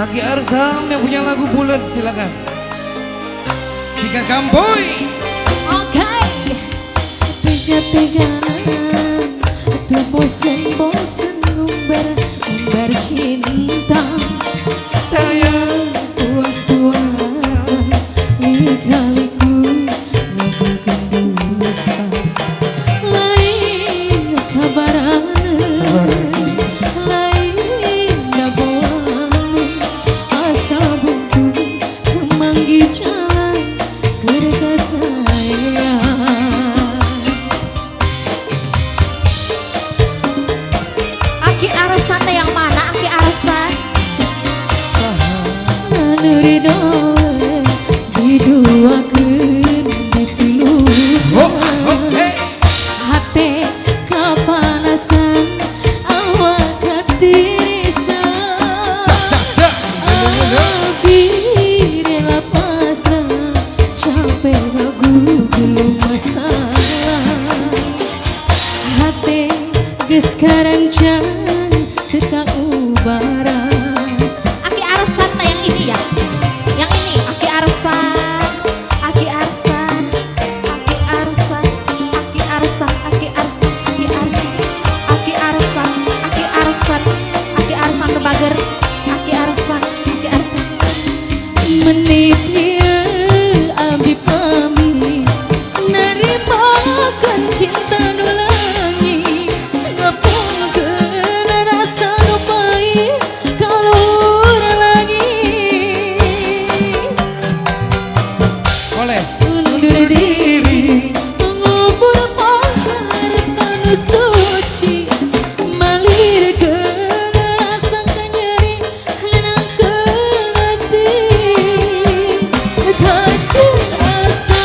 Aki Arsam yang punya lagu Bulat silakan. Sikat Kamboy. Oke. Tega-tegaan, tuh bosen-bosen ngumbar cinta. Tayang puas-puasan, lika-liku ngabulkan dusta. Lain sabaran, lain dagoan, asa buntu semanggi jalan kerja saya. Aki Arsan yang mana Aki Arsan? Ridho diduakeun ditiluan hate kapanasan awak katisan abdi rela pasrah capek ngagugul masalah hate geus karancan teu kaubara. Aki Arsan yang ini ya. Yang ini Aki Arsan, Aki Arsan, Aki Arsan, Aki Arsan, Aki Arsan, Aki Arsan, Aki Arsan, Aki Arsan, Aki Arsan Tebager, Aki Arsan, Aki Arsan. Menitnya abdi pamit, narimakan cinta nu langit, ngapungkeun rasa nu pahit kalur langit. Oleh Undur diri mengubur harapan nu suci, malirkeun rasa kanyeri nenangkeun hati. Kajen asa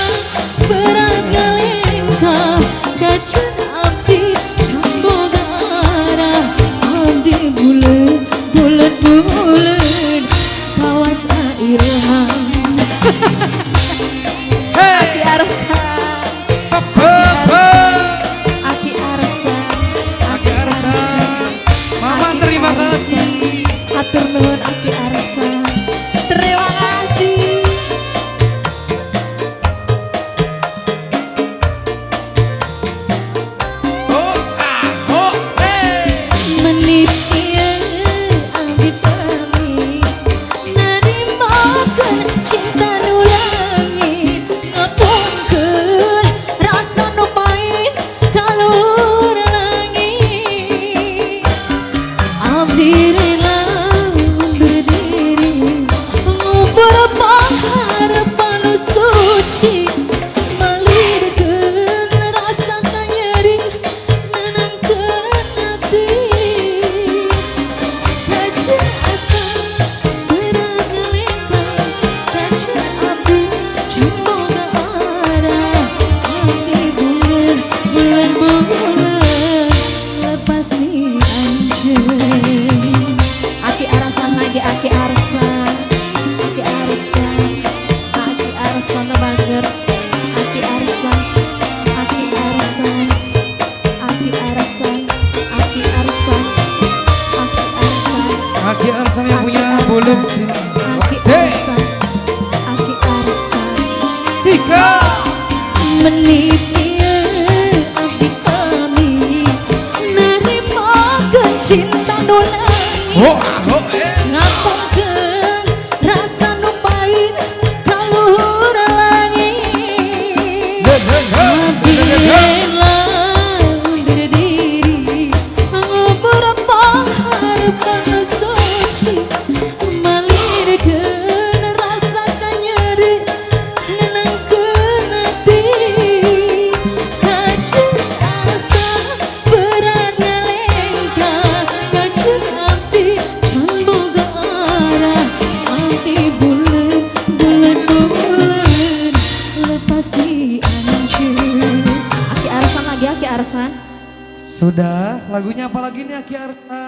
berat ngalengkah, kajen abdi camboga arah, abdi bulet kawas airham. Aki Arsan, Aki Arsan, Aki Arsam. Mama terima kasih. Hatur nuhun Aki Arsan. Terima kasih. Menitnya abdi pamit, narimakeun cinta nu langit, ngapungkeun rasa nu pahit kalur langit. Abdi rela undur diri ngubur harapan nu suci, malirkeun rasa kanyeri nenangkeun hati. Kajen asa berat ngalengkah, kajen abdi camboga arah, abdi bulet lepas ni anjeun. Aki Arsan lagi Aki Arsan, Aki Arsan, Aki Arsan Tebager, Aki Arsan, Aki Arsan, Aki Arsan, Aki Arsan, Aki Arsan, Aki Arsam yang punya Bulat Aki Arsan, Aki Arsan. Sika. Menitnya abdi pamit, narimakeun cinta nu langit, ngapungkeun rasa nu pahit kalur langit. Abdi rela undur diri ngubur harapan nu suci, malirkeun rasa kanyeri nenangkeun hati. Kajen asa berat ngalengkah, kajen abdi camboga arah, abdi bulet lepas di anjeun. Aki Arsan lagi Aki Arsan. Sudah, lagunya apa lagi nih Aki Arsam?